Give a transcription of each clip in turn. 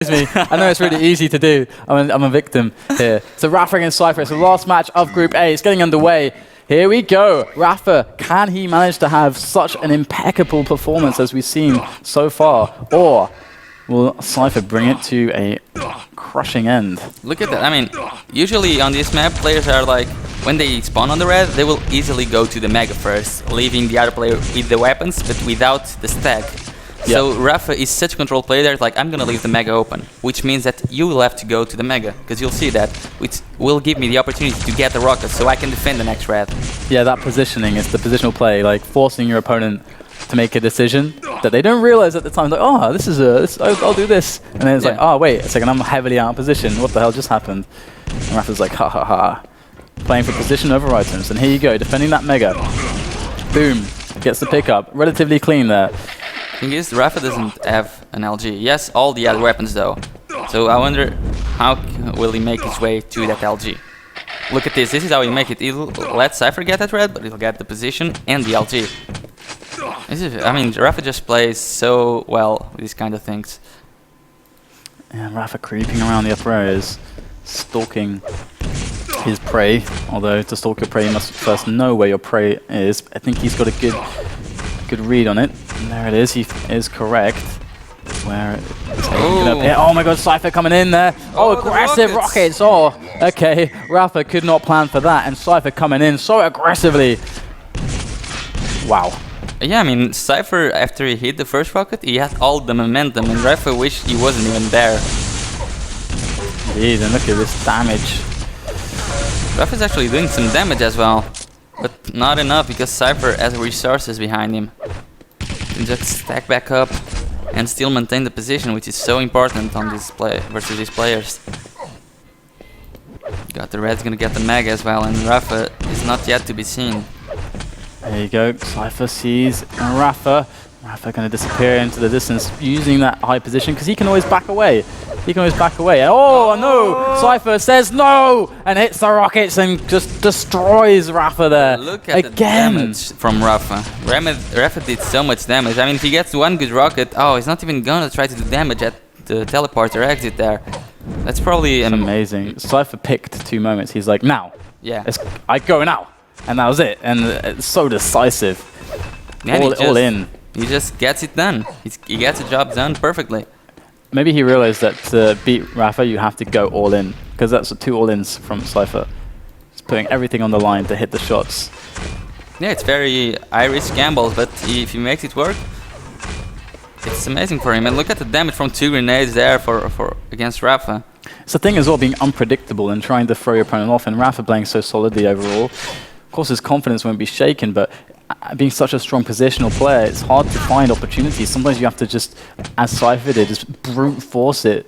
me. I know it's really easy to do. I'm a victim here. So rapha against Cypher. It's the last match of Group A. It's getting underway. Here we go. rapha, can he manage to have such an impeccable performance as we've seen so far? Or will Cypher bring it to a crushing end? Look at that. I mean, usually on this map, players are like, when they spawn on the red, they will easily go to the Mega first, leaving the other player with the weapons, but without the stack. Yep. So rapha is such a controlled player that like, I'm gonna leave the Mega open, which means that you will have to go to the Mega, because you'll see that, which will give me the opportunity to get the rocket so I can defend the next red. Yeah, that positioning is the positional play, like forcing your opponent to make a decision that they don't realize at the time, like, oh, I'll do this. And then it's like, oh, wait a second, I'm heavily out of position. What the hell just happened? And rapha's like, ha ha ha. Playing for position over items. And here you go, defending that Mega. Boom, gets the pickup. Relatively clean there. Thing is, rapha doesn't have an LG. Yes, all the other weapons though. So I wonder how will he make his way to that LG. Look at this. This is how he make it. He'll let Cypher get that red, but he'll get the position and the LG. I mean, rapha just plays so well with these kind of things. And rapha creeping around the upper areas, stalking his prey. Although to stalk your prey, you must first know where your prey is. I think he's got a good read on it. And there it is. He is correct. Where is oh my god, Cypher coming in there. Oh, aggressive rockets. Oh, okay. rapha could not plan for that, and Cypher coming in so aggressively. Wow. Yeah, I mean, Cypher, after he hit the first rocket, he had all the momentum, and rapha wished he wasn't even there. Indeed, and look at this damage. rapha's actually doing some damage as well, but not enough because Cypher has resources behind him. He can just stack back up and still maintain the position, which is so important on this play versus these players. Got the red's gonna get the Mega as well, and rapha is not yet to be seen. There you go, Cypher sees rapha. rapha gonna disappear into the distance using that high position because he can always back away. He can always back away. Oh no! Cypher says no and hits the rockets and just destroys rapha there. Look at the damage from rapha. rapha did so much damage. I mean, if he gets one good rocket, oh, he's not even gonna try to do damage at the teleporter exit there. That's probably amazing. Cypher picked 2 moments. He's like, now. Yeah. I go now. And that was it. And it's so decisive. All in. He just gets it done. He gets the job done perfectly. Maybe he realized that to beat rapha, you have to go all in. Because that's 2 all-ins from Cypher. He's putting everything on the line to hit the shots. Yeah, it's very high-risk gambles, but if he makes it work, it's amazing for him. And look at the damage from 2 grenades there for against rapha. It's the thing as well, being unpredictable and trying to throw your opponent off, and rapha playing so solidly overall. Of course, his confidence won't be shaken, but being such a strong positional player, it's hard to find opportunities. Sometimes you have to just, as Cypher did, just brute force it.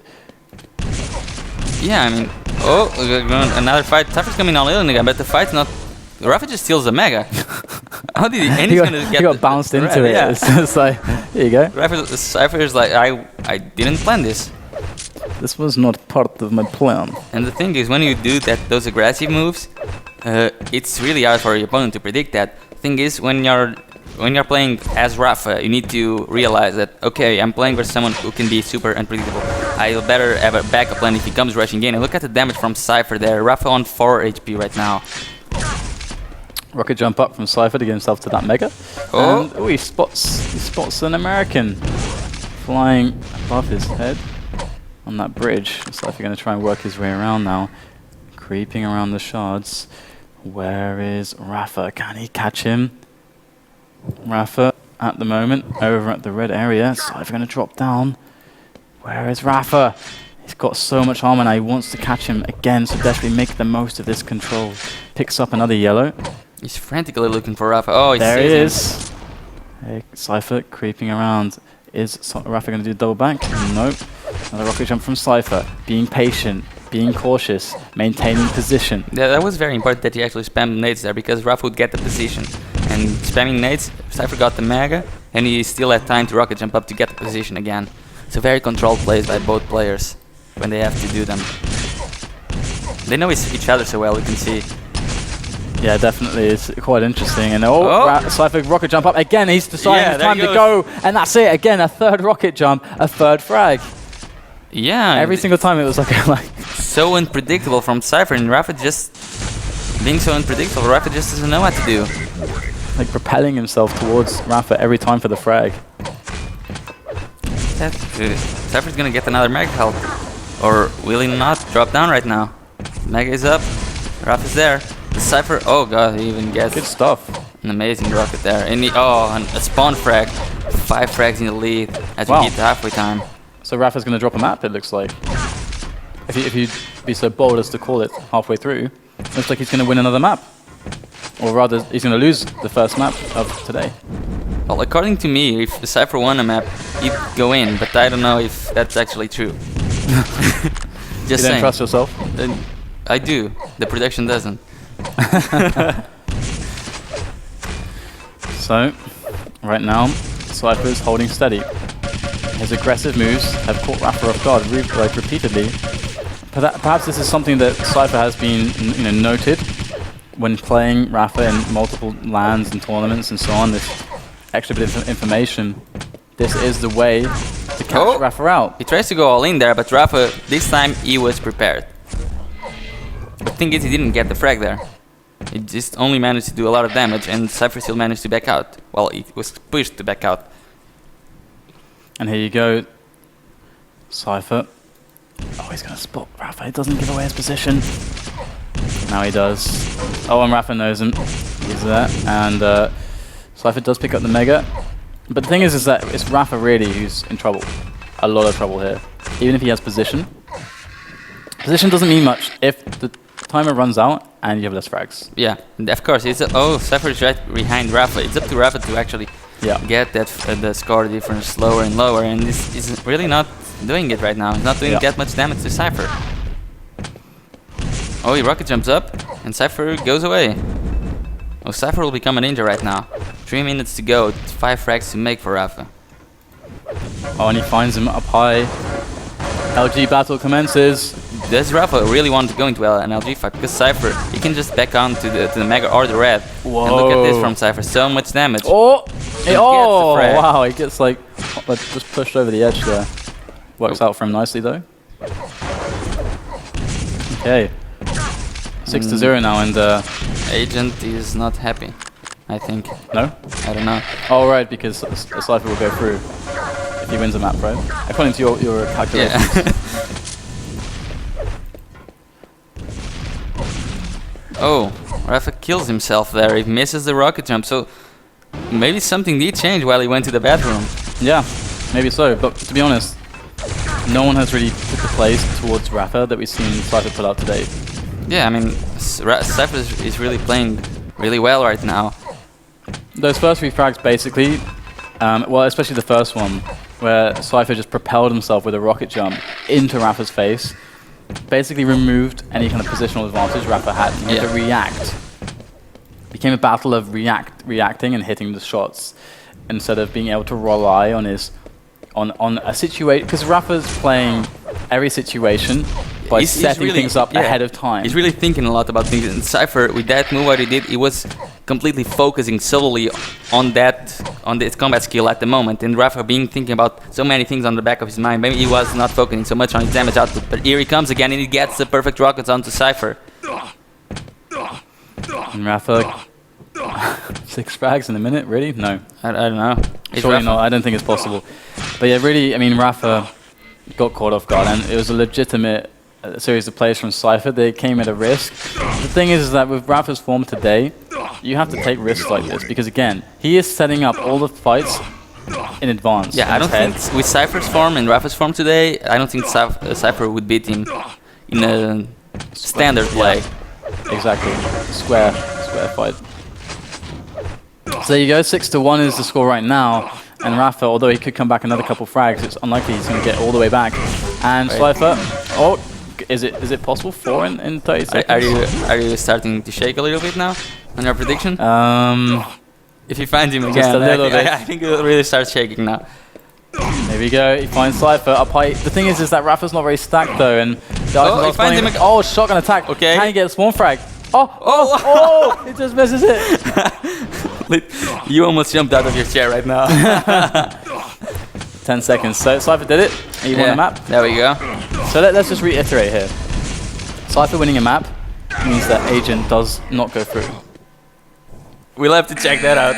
Yeah, I mean, oh, another fight. Cypher's coming all in again, but the fight's not. rapha just steals the Mega. How did he? And he's gonna get. He got bounced into it. Yeah. It's like, here you go. Cypher's like, I didn't plan this. This was not part of my plan. And the thing is, when you do those aggressive moves, it's really hard for your opponent to predict that. Thing is, when you're playing as rapha, you need to realize that, okay, I'm playing versus someone who can be super unpredictable. I'll better have a backup plan if he comes rushing in. And look at the damage from Cypher there. rapha on 4 HP right now. Rocket jump up from Cypher to get himself to that Mega. Oh, and, he spots an American flying above his head on that bridge. Cypher going to try and work his way around now, creeping around the shards. Where is rapha? Can he catch him? rapha at the moment over at the red area. Cypher going to drop down. Where is rapha? He's got so much armor now. He wants to catch him again, so desperately make the most of this control. Picks up another yellow. He's frantically looking for rapha. Oh, there he is. Hey, Cypher creeping around. Is rapha going to do double back? Nope. Another rocket jump from Cypher. Being patient, being cautious, maintaining position. Yeah, that was very important that he actually spammed nades there, because rapha would get the position. And spamming nades, Cypher got the Mega, and he still had time to rocket jump up to get the position again. So very controlled plays by both players when they have to do them. They know each other so well, you can see. Yeah, definitely. It's quite interesting. And Cypher rocket jump up. Again, he's deciding it's time to go. And that's it. Again, a 3rd rocket jump, a 3rd frag. Yeah. Every single time it was like so unpredictable from Cypher, and Rapha just being so unpredictable. Rapha just doesn't know what to do. like propelling himself towards Rapha every time for the frag. Cypher's gonna get another Mega health. Or will he not drop down right now? Mega is up. Rapha's there. The Cypher, oh god, he even gets Good stuff. an amazing rocket there. And a spawn frag. 5 frags in the lead as we hit the halfway time. So Rapha's going to drop a map, it looks like. If you'd be so bold as to call it halfway through, looks like he's going to win another map. Or rather, he's going to lose the first map of today. Well, according to me, if the Cypher won a map, he'd go in, but I don't know if that's actually true. Just You saying. don't trust yourself? I do. The prediction doesn't. So, right now, Cypher's holding steady. His aggressive moves have caught Rapha off guard like repeatedly. Perhaps this is something that Cypher has been noted when playing Rapha in multiple LANs and tournaments and so on. This extra bit of information. This is the way to catch Rapha out. He tries to go all in there, but Rapha, this time he was prepared. The thing is, he didn't get the frag there. He just only managed to do a lot of damage, and Cypher still managed to back out. Well, he was pushed to back out. And here you go, Cypher. Oh, he's going to spot Rapha. He doesn't give away his position. Now he does. Oh, and Rapha knows him. He's there. And Cypher does pick up the Mega. But the thing is that it's Rapha really who's in trouble. A lot of trouble here. Even if he has position. Position doesn't mean much if the timer runs out and you have less frags. Yeah, and of course. Cypher is right behind Rapha. It's up to Rapha to actually get that the score difference lower and lower, and this is really not doing it right now. He's not doing that much damage to Cypher. Oh, he rocket jumps up, and Cypher goes away. Oh, Cypher will become a ninja right now. 3 minutes to go, 5 frags to make for Rapha. Oh, and he finds him up high. LG battle commences. Does Rapha really want to go into an LG fight? Because Cypher, he can just back on to the Mega or the Red. Whoa. And look at this from Cypher, so much damage. Oh! Oh, Wow, he gets like just pushed over the edge there. Works out for him nicely though. Okay. 6-0 now, and Agent is not happy, I think. no? I don't know. Oh right, because Cypher will go through if he wins a map, right? According to your calculations. Yeah. Oh, Rapha kills himself there. He misses the rocket jump, so maybe something did change while he went to the bathroom. Yeah, maybe so. But to be honest, no one has really put the plays towards Rapha that we've seen Cypher put out today. Yeah, I mean, Cypher is really playing really well right now. Those first 3 frags basically, well, especially the first one, where Cypher just propelled himself with a rocket jump into Rapha's face, basically removed any kind of positional advantage Rapha had. He had to react. Became a battle of reacting and hitting the shots instead of being able to rely on his on a situation, because Rapha's playing every situation by setting really, things up ahead of time. He's really thinking a lot about things. And Cypher, with that move, what he did, he was completely focusing solely on this combat skill at the moment. And Rapha being thinking about so many things on the back of his mind. Maybe he was not focusing so much on his damage output. But here he comes again, and he gets the perfect rockets onto Cypher. And Rapha, 6 frags in a minute, really? No. I don't know. Surely not. I don't think it's possible. But yeah, really, I mean, Rapha got caught off guard, and it was a legitimate series of plays from Cypher. They came at a risk. The thing is that with Rapha's form today, you have to take risks like this, because again, he is setting up all the fights in advance. Yeah, I don't think with Cypher's form and Rapha's form today, I don't think Cypher would beat him in a standard play. Yeah, exactly. Square fight. So there you go, 6-1 is the score right now. And Rapha, although he could come back another couple frags, it's unlikely he's going to get all the way back. And Cypher, is it possible 4 in 30 seconds? Are you starting to shake a little bit now on your prediction? If you find him again, just a little bit. I think it'll really start shaking now. There we go. He finds Cypher up high. The thing is that Rapha's not very stacked though, and he finds him again. Oh, shotgun attack. Okay. Can he get a spawn frag? Oh! He just misses it. You almost jumped out of your chair right now. 10 seconds. So Cypher did it. He won the map. There we go. So let's just reiterate here. Cypher winning a map means that Agent does not go through. We'll have to check that out.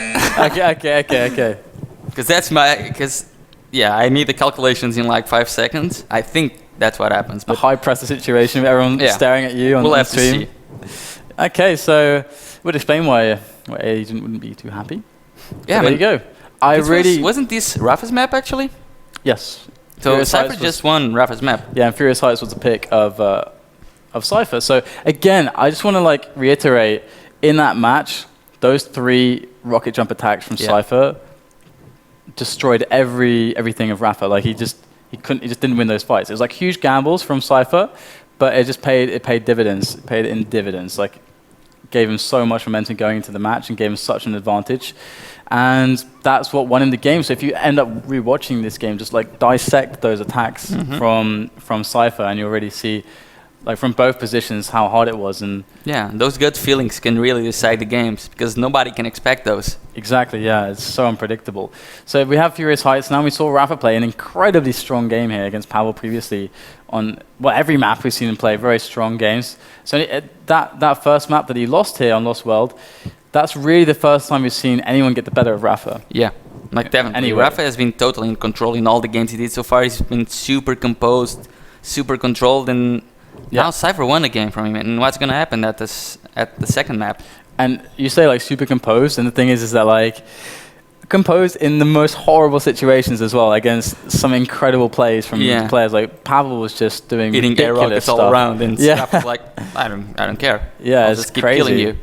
Okay. Because yeah, I made the calculations in like 5 seconds. I think that's what happens. A high pressure situation with everyone staring at you on the stream. To see. Okay, so would explain why Agent wouldn't be too happy. Yeah, there you go. Wasn't this Rapha's map actually? Yes. So Cypher just won Rapha's map. Yeah, and Furious Heights was a pick of Cypher. So again, I just want to like reiterate, in that match, those 3 rocket jump attacks from Cypher destroyed everything of Rapha. Like he just didn't win those fights. It was like huge gambles from Cypher, but it paid dividends. It paid in dividends. Like gave him so much momentum going into the match and gave him such an advantage. And that's what won him the game. So if you end up rewatching this game, just like dissect those attacks from Cypher, and you already see, like from both positions, how hard it was. And yeah, those gut feelings can really decide the games because nobody can expect those. Exactly, yeah, it's so unpredictable. So we have Furious Heights. Now we saw Rapha play an incredibly strong game here against Pavel previously on every map we've seen him play, very strong games. So that first map that he lost here on Lost World, that's really the first time we've seen anyone get the better of Rapha. Yeah, like definitely. Anyway. Rapha has been totally in control in all the games he did so far. He's been super composed, super controlled, and now Cypher won a game from him. And what's going to happen at the second map? And you say like super composed, and the thing is that like composed in the most horrible situations as well against some incredible plays from these players. Like Pavel was just doing hitting air rockets all around, and stuff like I don't care. Yeah, I'll just keep killing you.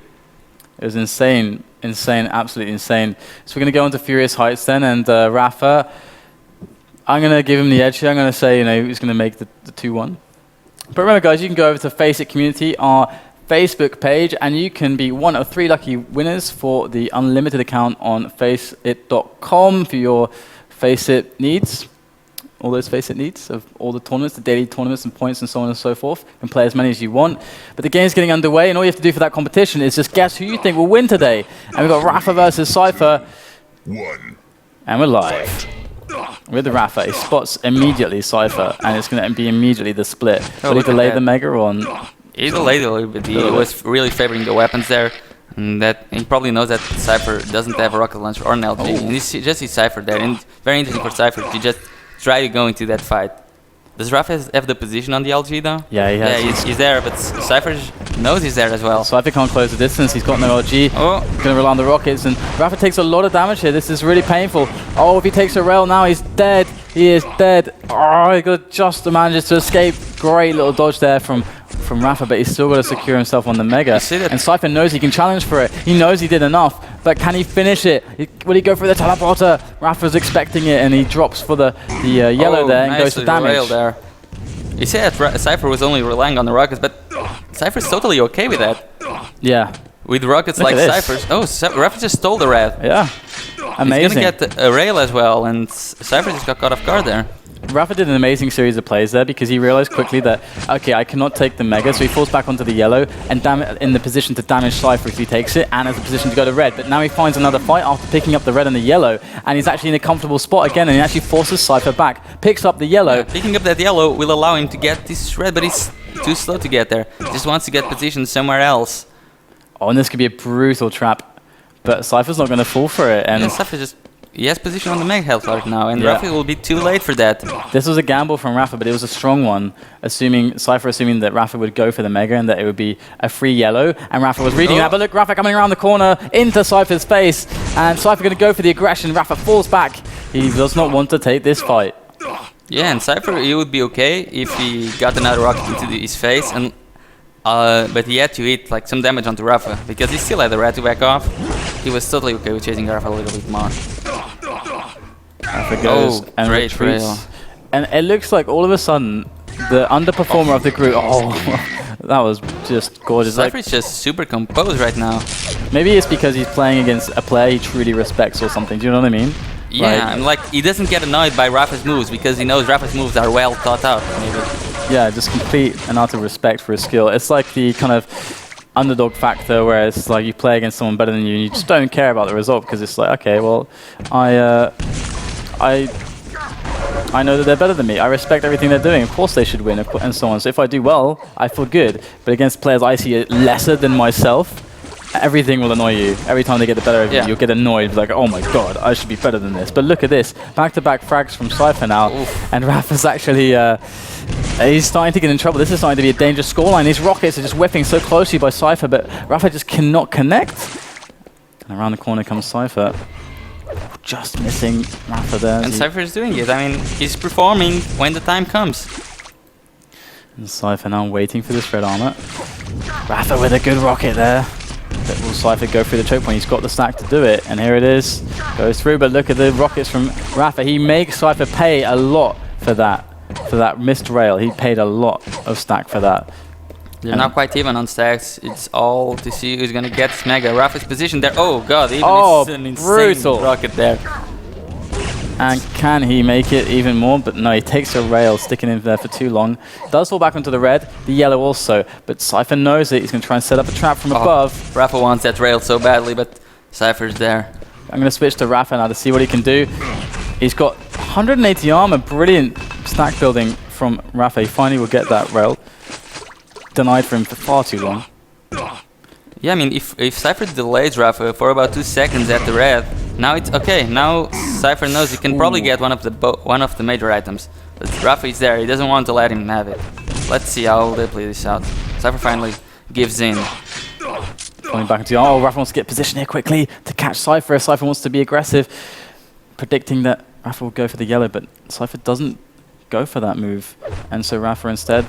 It was insane, absolutely insane. So we're gonna go on to Furious Heights then, and Rapha, I'm gonna give him the edge here. I'm gonna say he's gonna make the 2-1. But remember, guys, you can go over to FACEIT Community, our Facebook page, and you can be one of 3 lucky winners for the unlimited account on FACEIT.com for your FACEIT needs. All those FACEIT needs of all the tournaments, the daily tournaments and points and so on and so forth. You can play as many as you want. But the game's getting underway, and all you have to do for that competition is just guess who you think will win today. And we've got Rapha versus Cypher. And we're live. With the Rapha, he spots immediately Cypher, and it's going to be immediately the split. Will he delay the Mega or not? He delayed a little bit. He was really favoring the weapons there. And that he probably knows that Cypher doesn't have a rocket launcher or an LG. And he just sees Cypher there. And very interesting for Cypher to just try to go into that fight. Does Rapha have the position on the LG though? Yeah, he has. Yeah, he's there, but Cypher knows he's there as well. Cypher can't close the distance. He's got no LG. Gonna rely on the rockets, and Rapha takes a lot of damage here. This is really painful. Oh, if he takes a rail now, he's dead. He is dead. Oh, he got just manages to escape. Great little dodge there from Rapha, but he's still got to secure himself on the Mega. And Cypher knows he can challenge for it. He knows he did enough, but can he finish it? Will he go for the teleporter? Rapha's expecting it, and he drops for the yellow there and goes to damage. There. You said Cypher was only relying on the rockets, but Cypher's totally okay with that. Yeah. With rockets like Cypher's. Oh, Rapha just stole the red. Yeah. Amazing. He's going to get a rail as well, and Cypher just got caught off guard there. Rapha did an amazing series of plays there because he realized quickly that, okay, I cannot take the Mega, so he falls back onto the yellow and in the position to damage Cypher if he takes it, and in the position to go to red. But now he finds another fight after picking up the red and the yellow, and he's actually in a comfortable spot again, and he actually forces Cypher back, picks up the yellow. Yeah, picking up that yellow will allow him to get this red, but he's too slow to get there. He just wants to get positioned somewhere else. Oh, and this could be a brutal trap, but Cypher's not going to fall for it. And Cypher just... He has position on the Mega health right now, and Rapha will be too late for that. This was a gamble from Rapha, but it was a strong one, Cypher assuming that Rapha would go for the Mega and that it would be a free yellow, and Rapha was reading that, but look, Rapha coming around the corner into Cypher's face, and Cypher going to go for the aggression. Rapha falls back. He does not want to take this fight. Yeah, and Cypher, he would be okay if he got another rocket into his face, and but he had to hit like some damage onto Rapha, because he still had the red to back off. He was totally okay with chasing Rapha a little bit more. Rapha goes and retreats. And it looks like all of a sudden, the underperformer of the group, that was just gorgeous. Cypher's just super composed right now. Maybe it's because he's playing against a player he truly respects or something, do you know what I mean? Yeah, and like he doesn't get annoyed by Rapha's moves because he knows Rapha's moves are well thought out, maybe. Yeah, just complete and utter respect for his skill. It's like the kind of underdog factor where it's like you play against someone better than you and you just don't care about the result because it's like, okay, well, I I know that they're better than me. I respect everything they're doing. Of course they should win, and so on. So if I do well, I feel good. But against players I see lesser than myself, everything will annoy you. Every time they get the better of you, you'll get annoyed. Like, oh my god, I should be better than this. But look at this. Back-to-back frags from Cypher now. Oof. And Rapha's actually... he's starting to get in trouble. This is starting to be a dangerous scoreline. These rockets are just whipping so closely by Cypher, but Rapha just cannot connect. And around the corner comes Cypher. Just missing Rapha there. And Cypher is doing it. I mean, he's performing when the time comes. And Cypher now waiting for this red armor. Rapha with a good rocket there. But will Cypher go through the choke point? He's got the stack to do it. And here it is. Goes through, but look at the rockets from Rapha. He makes Cypher pay a lot for that. For that missed rail. He paid a lot of stack for that. They're not quite even on stacks. It's all to see who's going to get this mega. Rapha's position there. Oh god, even it's an insane rocket there. And can he make it even more? But no, he takes a rail, sticking in there for too long. Does fall back onto the red, the yellow also. But Cypher knows it. He's going to try and set up a trap from above. Rapha wants that rail so badly, but Cypher's there. I'm going to switch to Rapha now to see what he can do. He's got 180 armor. Brilliant stack building from Rapha. He finally will get that rail. Denied for him for far too long. Yeah, I mean, if Cypher delays Rapha for about 2 seconds at the red, now it's okay. Now Cypher knows he can probably get one of the major items. But Rapha is there. He doesn't want to let him have it. Let's see how they play this out. Cypher finally gives in. Going back into Rapha wants to get position here quickly to catch Cypher. Cypher wants to be aggressive, predicting that Rapha will go for the yellow, but Cypher doesn't go for that move, and so Rapha instead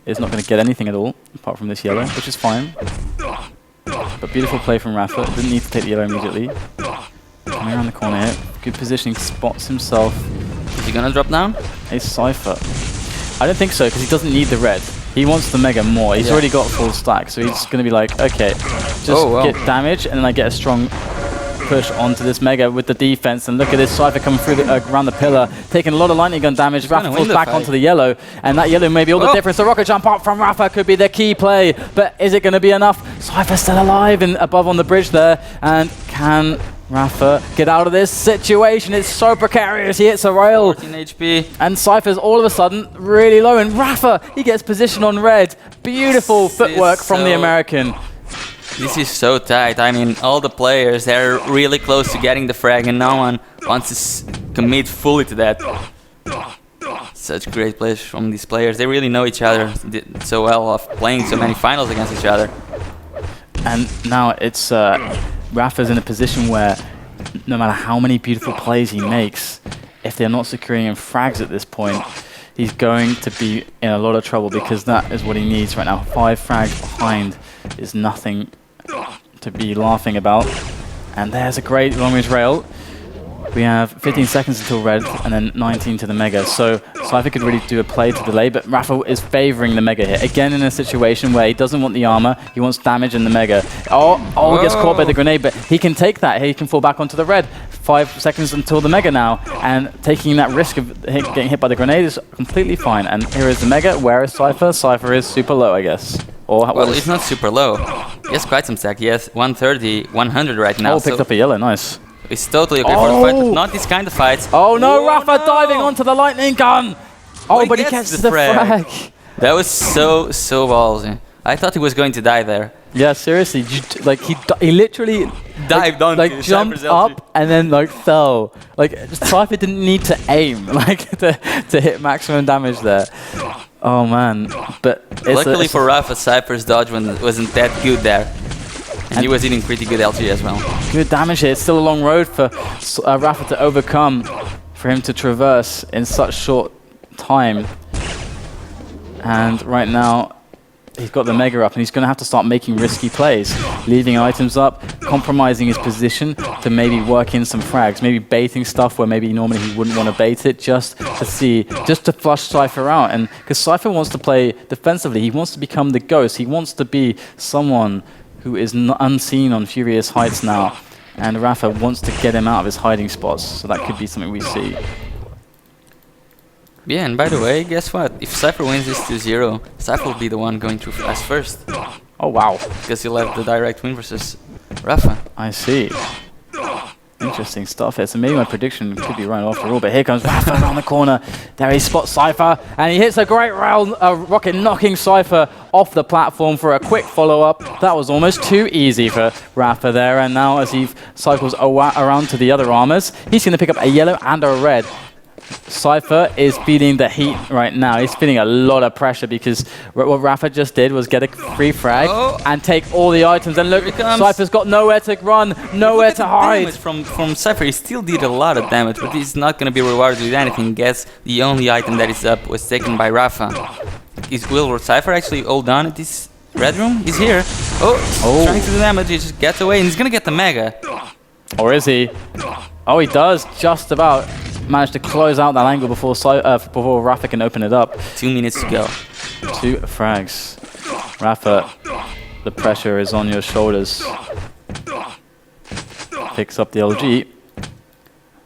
is not going to get anything at all apart from this yellow, which is fine. But beautiful play from Rapha. Didn't need to take the yellow immediately. Coming around the corner here, good positioning, spots himself. Is he gonna drop down? A Cypher. I don't think so, because he doesn't need the red. He wants the mega more. He's already got full stack, so he's going to be like, okay, just get damage, and then I get a strong push onto this mega with the defense. And look at this Cypher coming through around the pillar, taking a lot of lightning gun damage. Rapha falls back onto the yellow, and that yellow may be all the difference. The rocket jump up from Rapha could be the key play, but is it going to be enough? Cypher's still alive and above on the bridge there, and can Rapha get out of this situation? It's so precarious. He hits a rail. 14 HP. And Cypher's all of a sudden really low, and Rapha, he gets position on red. Beautiful footwork from the American. This is so tight. I mean, all the players, they're really close to getting the frag, and no one wants to commit fully to that. Such great plays from these players. They really know each other so well, of playing so many finals against each other. And now it's Rapha's in a position where no matter how many beautiful plays he makes, if they're not securing him frags at this point, he's going to be in a lot of trouble, because that is what he needs right now. 5 frags behind is nothing to be laughing about. And there's a great long-range rail. We have 15 seconds until red, and then 19 to the mega. So Cypher could really do a play to delay, but Rapha is favoring the mega here. Again, in a situation where he doesn't want the armor, he wants damage in the mega. He gets caught by the grenade, but he can take that. He can fall back onto the red. 5 seconds until the mega now, and taking that risk of getting hit by the grenade is completely fine. And here is the mega. Where is Cypher? Cypher is super low, I guess. Well, he's not super low. He has quite some stack. He has 130, 100 right now. Picked up a yellow. Nice. It's totally okay for the fight, but not this kind of fights. Oh no, Rapha diving onto the lightning gun! But he gets the frag. That was so ballsy. I thought he was going to die there. Yeah, seriously. He literally dived on, jumped up and then fell. Cypher didn't need to aim to hit maximum damage there. Oh man. But luckily for Rapha, Cypher's dodge wasn't that good there. And he was eating pretty good LG as well. Good damage here. It's still a long road for Rapha to overcome, for him to traverse in such short time. And right now, he's got the mega up, and he's going to have to start making risky plays, leaving items up, compromising his position to maybe work in some frags, maybe baiting stuff where maybe normally he wouldn't want to bait it, just to flush Cypher out. And because Cypher wants to play defensively, he wants to become the ghost. He wants to be someone who is unseen on Furious Heights now, and Rapha wants to get him out of his hiding spots, so that could be something we see. Yeah, and by the way, guess what? If Cypher wins this 2-0, Cypher will be the one going through as first. Oh wow. Because he'll have the direct win versus Rapha. I see. Interesting stuff here. So maybe my prediction could be right after all, but here comes Rapha around the corner. There he spots Cypher, and he hits a great rocket, knocking Cypher off the platform for a quick follow-up. That was almost too easy for Rapha there, and now as he cycles around to the other armors, he's going to pick up a yellow and a red. Cypher is feeling the heat right now. He's feeling a lot of pressure because what Rapha just did was get a free frag and take all the items. And look, Cypher's got nowhere to run, nowhere to hide. From Cypher, he still did a lot of damage, but he's not going to be rewarded with anything. Guess the only item that is up was taken by Rapha. Will Cypher actually hold on at this red room? He's here. Oh, trying to do damage. He just gets away and he's going to get the Mega. Or is he? Oh, he does just about manage to close out that angle before Rapha can open it up. 2 minutes to go. 2 frags. Rapha, the pressure is on your shoulders. Picks up the LG.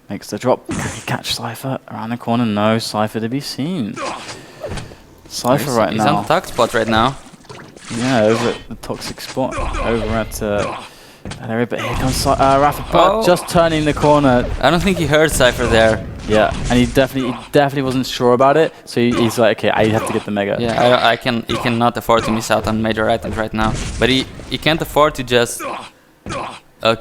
Makes the drop. Can he catch Cypher around the corner? No, Cypher to be seen. Cypher right now. He's on the toxic spot right now. Yeah, over at the toxic spot. Over at that area, but here comes Rapha, but just turning the corner. I don't think he heard Cypher there. Yeah, and he definitely wasn't sure about it, so he's like, okay, I have to get the Mega. Yeah, he cannot afford to miss out on major items right now, but he can't afford to just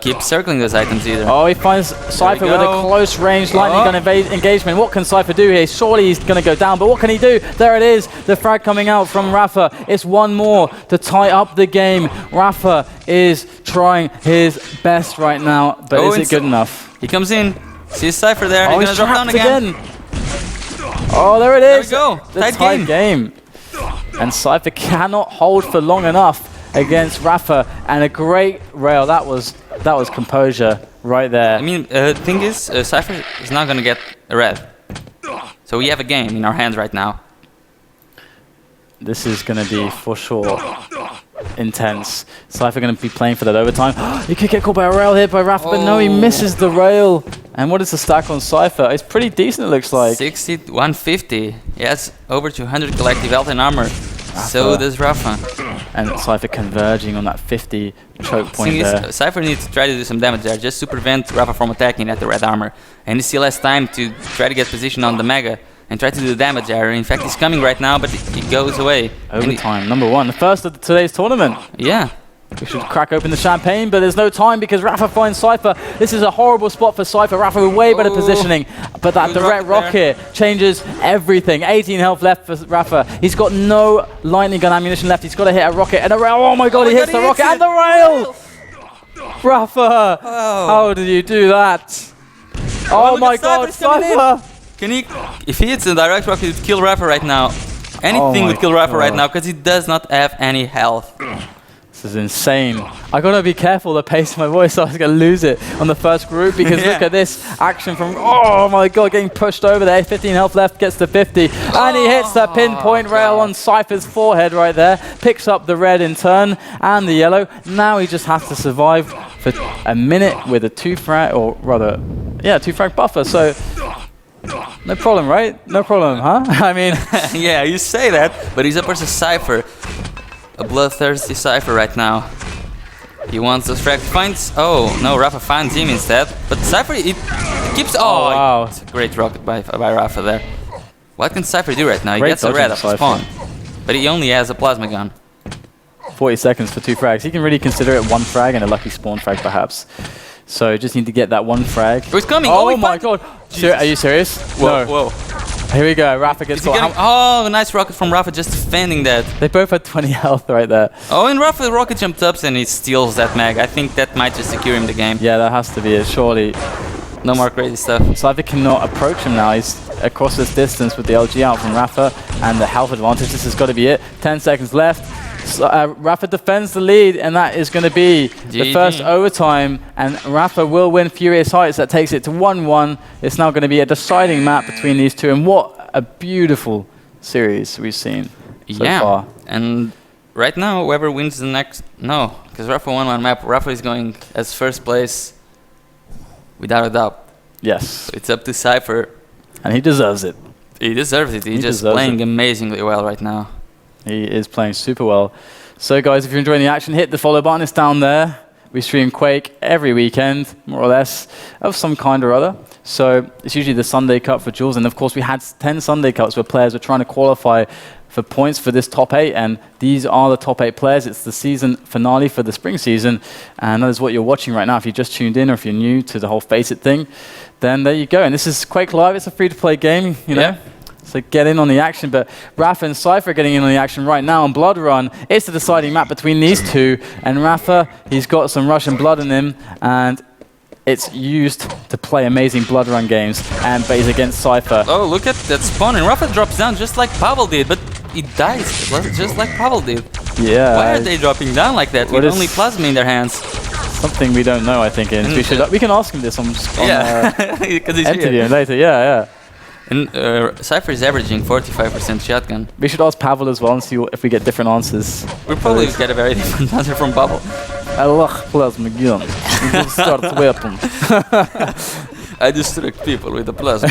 keep circling those items either. Oh, he finds Cypher with a close range lightning gun engagement. What can Cypher do here? Surely he's going to go down, but what can he do? There it is, the frag coming out from Rapha. It's one more to tie up the game. Rapha is trying his best right now, but is it good enough? He comes in, sees Cypher there, he's going to drop down again. Oh, there it is. There we go, the tight game. And Cypher cannot hold for long enough against Rapha, and a great rail. That was composure right there. I mean, the thing is, Cypher is not going to get a red. So we have a game in our hands right now. This is going to be, for sure, intense. Cypher going to be playing for that overtime. He could get caught by a rail hit by Rapha, but no, he misses the rail. And what is the stack on Cypher? It's pretty decent, it looks like. 60, 150. He has over 200 collective health and armor. So does Rapha. And Cypher converging on that 50 choke point there. Cypher needs to try to do some damage there, just to prevent Rapha from attacking at the red armor. And he still has time to try to get position on the Mega and try to do the damage there. In fact, he's coming right now, but he goes away. Overtime, number 1, the first of today's tournament. Yeah. We should crack open the champagne, but there's no time because Rapha finds Cypher. This is a horrible spot for Cypher. Rapha with way better positioning, but that direct rocket changes everything. 18 health left for Rapha. He's got no lightning gun ammunition left. He's got to hit a rocket and a rail. Oh my god, he hits the rocket and the rail! Rapha, how did you do that? Oh my god, Cypher! If he hits the direct rocket, it would kill Rapha right now. Anything would kill Rapha right now because he does not have any health. This is insane. I gotta be careful the pace of my voice, I was gonna lose it on the first group because look at this action from, oh my god, getting pushed over there. 15 health left, gets to 50. And he hits the pinpoint rail on Cypher's forehead right there. Picks up the red in turn and the yellow. Now he just has to survive for a minute with a 2 frag, or rather, yeah, 2 frag buffer. So, no problem, right? No problem, huh? I mean, yeah, you say that, but he's up versus Cypher. A bloodthirsty Cypher right now. He wants those frags. Finds. Oh no, Rapha finds him instead. But Cypher, it keeps. Oh, wow. It's a great rocket by Rapha there. What can Cypher do right now? He gets a red off the spawn, but he only has a plasma gun. 40 seconds for 2 frags. He can really consider it 1 frag and a lucky spawn frag perhaps. So just need to get that 1 frag. Oh, he's coming! Oh my god! Are you serious? Whoa, no. whoa. Here we go, Rapha gets caught. Oh, nice rocket from Rapha just defending that. They both had 20 health right there. Oh, and Rapha rocket jumped up and he steals that mag. I think that might just secure him the game. Yeah, that has to be it, surely. No more crazy stuff. Cypher cannot approach him now. He's across this distance with the LG out from Rapha and the health advantage. This has got to be it. 10 seconds left. So, Rapha defends the lead, and that is going to be the first overtime. And Rapha will win Furious Heights. That takes it to 1-1. It's now going to be a deciding map between these two. And what a beautiful series we've seen so far. And right now, whoever wins the next... No, because Rapha won one map. Rapha is going as first place without a doubt. Yes. So it's up to Cypher. And he deserves it. He deserves it. He's just playing amazingly well right now. He is playing super well. So guys, if you're enjoying the action, hit the follow button. It's down there. We stream Quake every weekend, more or less, of some kind or other. So it's usually the Sunday Cup for Jules, and of course we had 10 Sunday Cups where players were trying to qualify for points for this top 8, and these are the top 8 players. It's the season finale for the spring season, and that is what you're watching right now. If you just tuned in or if you're new to the whole FACEIT thing, then there you go. And this is Quake Live. It's a free-to-play game, you know. Yeah. So get in on the action. But rapha and Cypher are getting in on the action right now on Blood Run. It's the deciding map between these two, and rapha, he's got some Russian blood in him, and it's used to play amazing Blood Run games, and plays against Cypher. Oh, look at that spawn, and rapha drops down just like Pavel did, but he dies just like Pavel did. Yeah. Why are they dropping down like that with only plasma in their hands? Something we don't know, I think. We can ask him this on because he's interview here. Later. Yeah. And Cypher is averaging 45% shotgun. We should ask Pavel as well and see if we get different answers. We'll probably get a very different answer from Pavel. I love plasma gun. It starts weapon. I distract people with the plasma.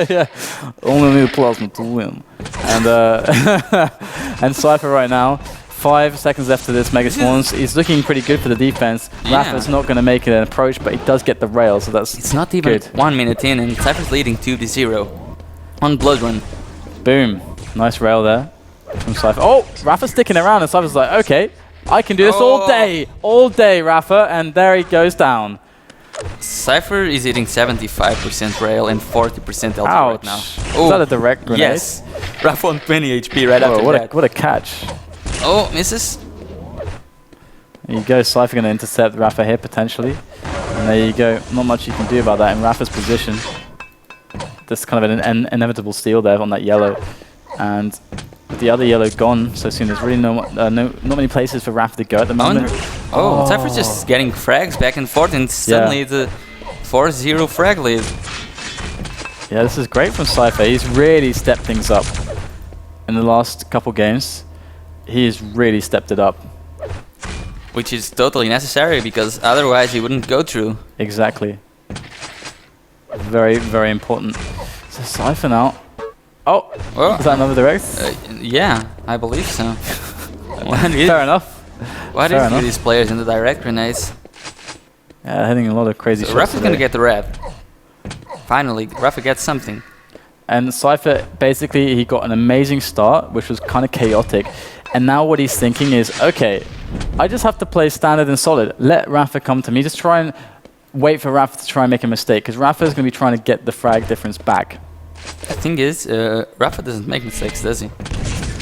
Yeah, only need plasma to win. And and Cypher right now, 5 seconds left to this Mega Spawns. He's looking pretty good for the defense. Yeah. rapha's not going to make an approach, but he does get the rail, so that's It's not even good. 1 minute in, and Cypher's leading 2-0 on Blood Run. Boom. Nice rail there from Cypher. Oh, rapha's sticking around, and Cypher's like, okay, I can do this all day, rapha, and there he goes down. Cypher is hitting 75% rail and 40% LT Ouch. right now. Is that a direct grenade? Yes. rapha on 20 HP right after that. What a catch. Oh, misses. There you go, Cypher going to intercept rapha here potentially. And there you go, not much you can do about that in rapha's position. That's kind of an inevitable steal there on that yellow. And with the other yellow gone so soon, there's really not many places for rapha to go at the moment. Oh, Cypher's just getting frags back and forth, and suddenly it's a 4-0 frag lead. Yeah, this is great from Cypher. He's really stepped things up in the last couple games. He's really stepped it up. Which is totally necessary, because otherwise he wouldn't go through. Exactly. Very, very important. So Cypher now. Oh, is that another direct? Yeah, I believe so. Fair enough. What is with these players in the direct grenades? Yeah, hitting a lot of crazy shots. rapha's gonna get the red. Finally, rapha gets something. And Cypher, basically, he got an amazing start, which was kind of chaotic. And now what he's thinking is, okay, I just have to play standard and solid. Let rapha come to me. Just try and wait for rapha to try and make a mistake, because rapha is going to be trying to get the frag difference back. The thing is, rapha doesn't make mistakes, does he?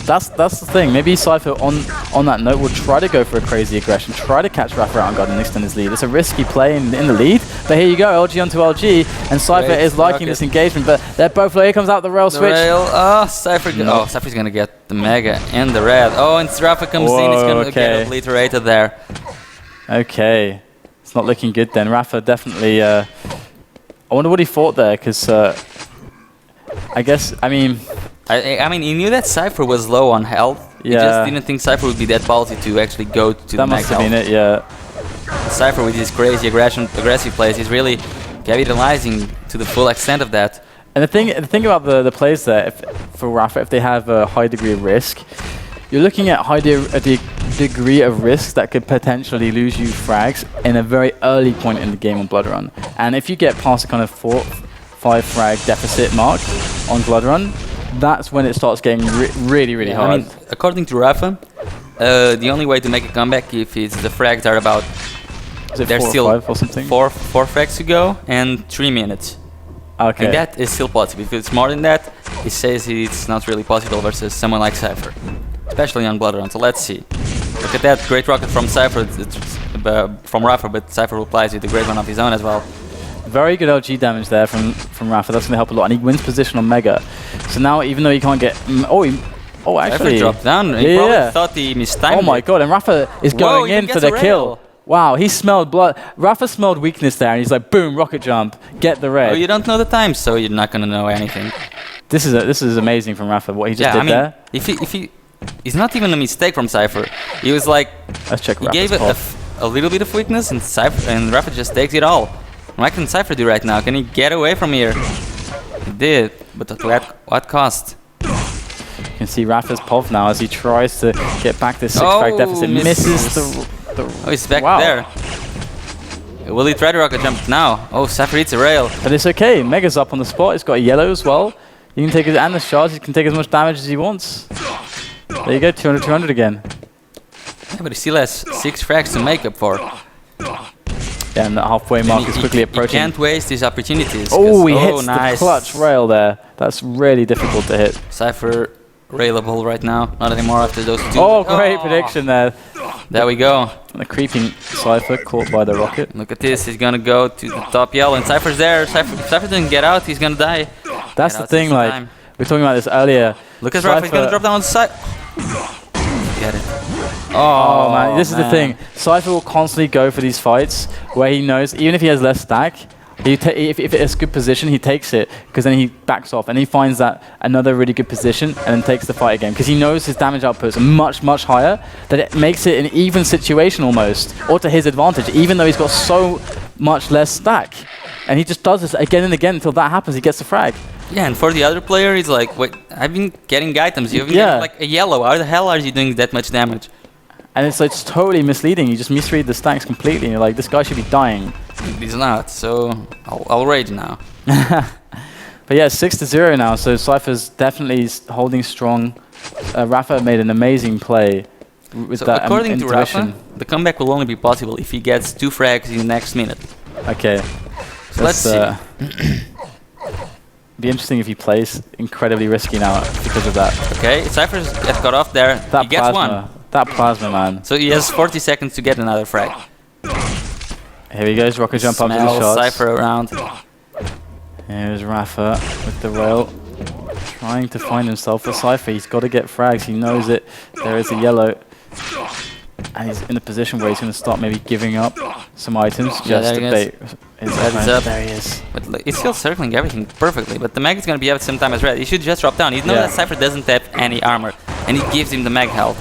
That's the thing. Maybe Cypher, on that note, will try to go for a crazy aggression, try to catch rapha out on guard and extend his lead. It's a risky play in the lead, but here you go, LG onto LG, and Cypher is liking this engagement, but they're both low. Here comes out the rail switch. Cypher. Oh, Cypher's gonna get the mega and the red. Oh, and rapha comes in, he's gonna get obliterated there. Okay, it's not looking good then. rapha definitely. I wonder what he thought there, because I guess, I mean, he knew that Cypher was low on health. He just didn't think Cypher would be that ballsy to actually go to the max health. That must have been it, yeah. Cypher, with his crazy aggressive plays, he's really capitalizing to the full extent of that. And the thing about the plays there, for rapha, if they have a high degree of risk, you're looking at a degree of risk that could potentially lose you frags in a very early point in the game on Blood Run. And if you get past a kind of 4-5 frag deficit mark on Blood Run, that's when it starts getting really hard. I mean, according to rapha, the only way to make a comeback if the frags are about... There's still 5 or something? 4 frags to go and 3 minutes. Okay. And that is still possible. If it's more than that, he says it's not really possible versus someone like Cypher, especially on Blood Run. So let's see. Look at that great rocket from Cypher, from rapha, but Cypher replies with a great one of his own as well. Very good LG damage there from rapha. That's going to help a lot, and he wins position on Mega. So now, even though he can't get, actually, Cypher dropped down. He probably thought he mistimed. Oh my god! And rapha is going in for the kill. Wow, he smelled blood. rapha smelled weakness there, and he's like, boom, rocket jump, get the red. Oh, you don't know the time, so you're not gonna know anything. This is amazing from rapha. What he just did there. It's not even a mistake from Cypher. He was like, let's check. He gave a little bit of weakness, and rapha just takes it all. What can Cypher do right now? Can he get away from here? He did, but at what cost? You can see rapha's pov now as he tries to get back this 6 frag deficit. Misses the Oh, he's back there. Will he try to rocket jump now? Oh, Cypher eats a rail. But it's okay. Mega's up on the spot. He's got a yellow as well. He can take his and the shards. He can take as much damage as he wants. There you go, 200, 200 again. Yeah, but he still has 6 frags to make up for. Yeah, and the halfway mark is quickly approaching. He can't waste these opportunities. Oh, he hits nice. the clutch rail there. That's really difficult to hit. Cypher railable right now. Not anymore after those 2. Oh, great prediction there. There we go. And the creeping Cypher caught by the rocket. Look at this. He's gonna go to the top yellow, and Cypher's there. Cypher didn't get out. He's gonna die. That's the thing. Like we were talking about this earlier. Look at rapha. He's gonna drop down on the side. Get it. Oh man, this is the thing. Cypher will constantly go for these fights where he knows, even if he has less stack, if it's a good position, he takes it, because then he backs off and he finds that another really good position and then takes the fight again, because he knows his damage outputs are much, much higher, that it makes it an even situation almost, or to his advantage, even though he's got so much less stack. And he just does this again and again until that happens, he gets the frag. Yeah, and for the other player, he's like, wait, I've been getting items, you've been getting like a yellow, how the hell are you doing that much damage? And it's like, it's totally misleading, you just misread the stacks completely, and you're like, this guy should be dying. He's not, so I'll rage now. But yeah, 6-0 now, so Cypher's definitely holding strong. Rapha made an amazing play with that according to intuition. Rapha, the comeback will only be possible if he gets 2 frags in the next minute. Okay. So let's see. Be interesting if he plays incredibly risky now because of that. Okay, Cypher's get cut off there. That he gets plasma, 1. That plasma, man. So he has 40 seconds to get another frag. Here he goes, rocket jump up to the shots. Cypher around. Here's Rapha with the rail, trying to find himself a Cypher. He's got to get frags. He knows it. There is a yellow, and he's in a position where he's going to start maybe giving up some items just to bait his friend. Up. There he is. But look, he's still circling everything perfectly. But the mag is going to be up at the same time as red. He should just drop down. He knows that Cypher doesn't have any armor, and he gives him the mag health.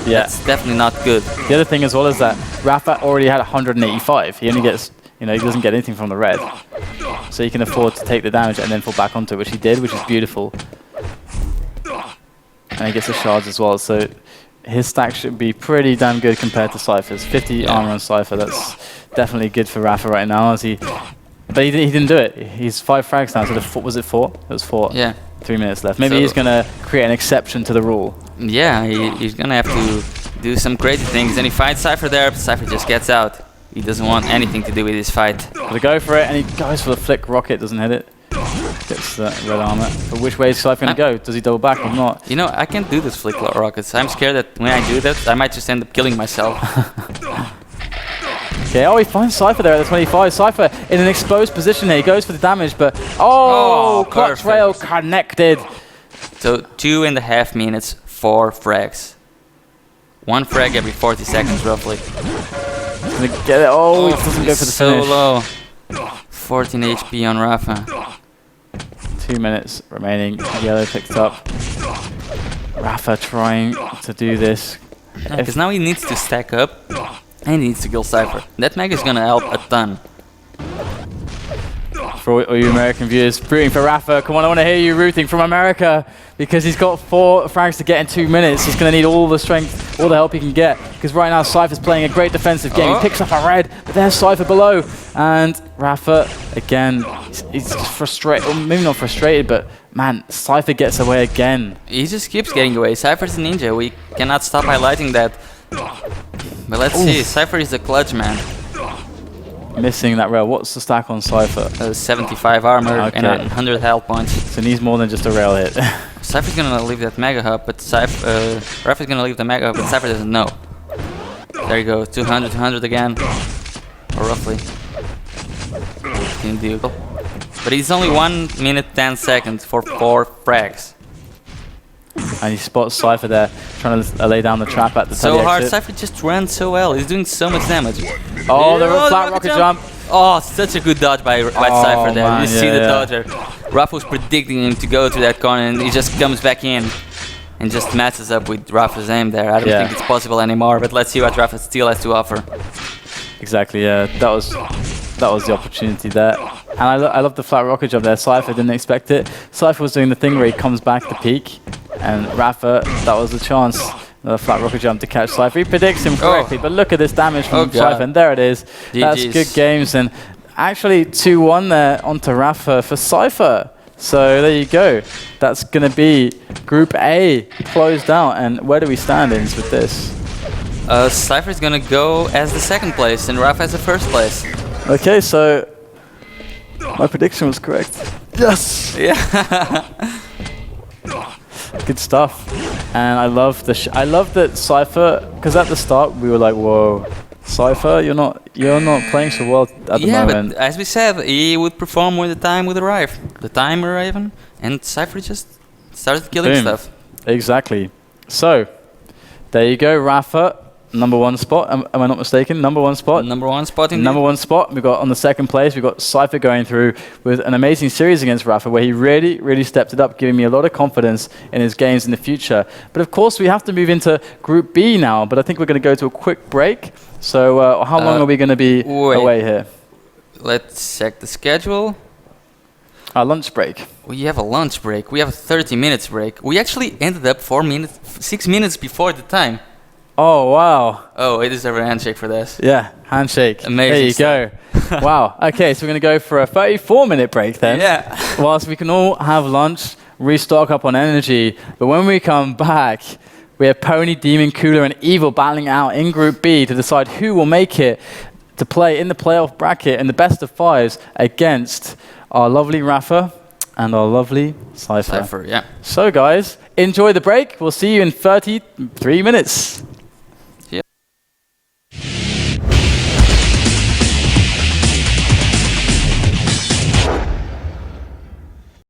Yeah, that's definitely not good. The other thing as well is that Rapha already had 185. He only gets, he doesn't get anything from the red, so he can afford to take the damage and then fall back onto it, which he did, which is beautiful. And he gets the shards as well, so his stack should be pretty damn good compared to Cypher's. 50 armor on Cypher, that's definitely good for Rapha right now. But he didn't do it. He's 5 frags now, so was it 4? It was 4. Yeah. 3 minutes left. Maybe he's going to create an exception to the rule. Yeah, he's going to have to do some crazy things. And he fights Cypher there, Cypher just gets out. He doesn't want anything to do with this fight. Gotta go for it, and he goes for the flick rocket, doesn't hit it. Gets that red armor. But which way is Cypher going to go? Does he double back or not? You know, I can't do this flick rockets. I'm scared that when I do that, I might just end up killing myself. Okay, oh, he finds Cypher there at the 25. Cypher in an exposed position here. He goes for the damage, but clutch rail connected. So 2.5 minutes, 4 frags. 1 frag every 40 seconds, roughly. He's gonna get it. Oh, he doesn't go for the finish. So low. 14 HP on Rapha. 2 minutes remaining. Yellow picked up. Rapha trying to do this. Because now he needs to stack up. And he needs to kill Cypher. That mag is gonna help a ton. For all you American viewers, rooting for Rapha. Come on, I want to hear you rooting from America, because he's got 4 frags to get in 2 minutes. He's going to need all the strength, all the help he can get, because right now Cypher's playing a great defensive game. He picks up a red, but there's Cypher below. And Rapha, again, he's frustrated, or maybe not frustrated, but man, Cypher gets away again. He just keeps getting away. Cypher's a ninja. We cannot stop highlighting that. But let's see, Cypher is the clutch man. Missing that rail. What's the stack on Cypher? 75 armor and 100 health points. So he needs more than just a rail hit. Cypher's gonna leave that mega hub, but Rapha's gonna leave the mega hub, but Cypher doesn't know. There you go, 200, 200 again. Or roughly. But it's only 1 minute 10 seconds for 4 frags. And he spots Cypher there, trying to lay down the trap at the so hard. Cypher just ran so well. He's doing so much damage. Oh, the flat rocket jump. Oh, such a good dodge by Cypher there. Man, you see the dodger. Rapha was predicting him to go to that corner, and he just comes back in and just matches up with Rapha's aim there. I don't think it's possible anymore, but let's see what Rapha still has to offer. Exactly, yeah. That was the opportunity there. And I love the flat rocket jump there. Cypher didn't expect it. Cypher was doing the thing where he comes back to peak, and Rapha, that was the chance. Another flat rocket jump to catch Cypher. He predicts him correctly, but look at this damage from Cypher, and there it is. That's good games, and actually 2-1 there onto Rapha for Cypher. So there you go. That's going to be Group A closed out, and where do we stand in with this? Cypher is going to go as the second place, and Rapha as the first place. Okay, so my prediction was correct. Yes! Yeah. Good stuff. And I love I love that Cypher, because at the start we were like, whoa, Cypher, you're not playing so well at the moment. But as we said, he would perform with the timer even, and Cypher just started killing stuff. Exactly. So there you go, Rapha. Number 1 spot, am I not mistaken? Number 1 spot. Number 1 spot indeed. Number 1 spot. We've got on the second place, we've got Cypher going through with an amazing series against Rapha, where he really, really stepped it up, giving me a lot of confidence in his games in the future. But of course, we have to move into Group B now, but I think we're going to go to a quick break. So how long are we going to be away here? Let's check the schedule. Our lunch break. We have a lunch break. We have a 30 minutes break. We actually ended up 6 minutes before the time. Oh, wow. Oh, I deserve a handshake for this. Yeah, handshake. Amazing. There you go. Wow. Okay, so we're going to go for a 34-minute break then. Yeah. Whilst we can all have lunch, restock up on energy. But when we come back, we have Pony, Demon, Cooler, and Evil battling out in Group B to decide who will make it to play in the playoff bracket in the best of 5s against our lovely Rapha and our lovely Cypher. Yeah. So guys, enjoy the break. We'll see you in 33 minutes.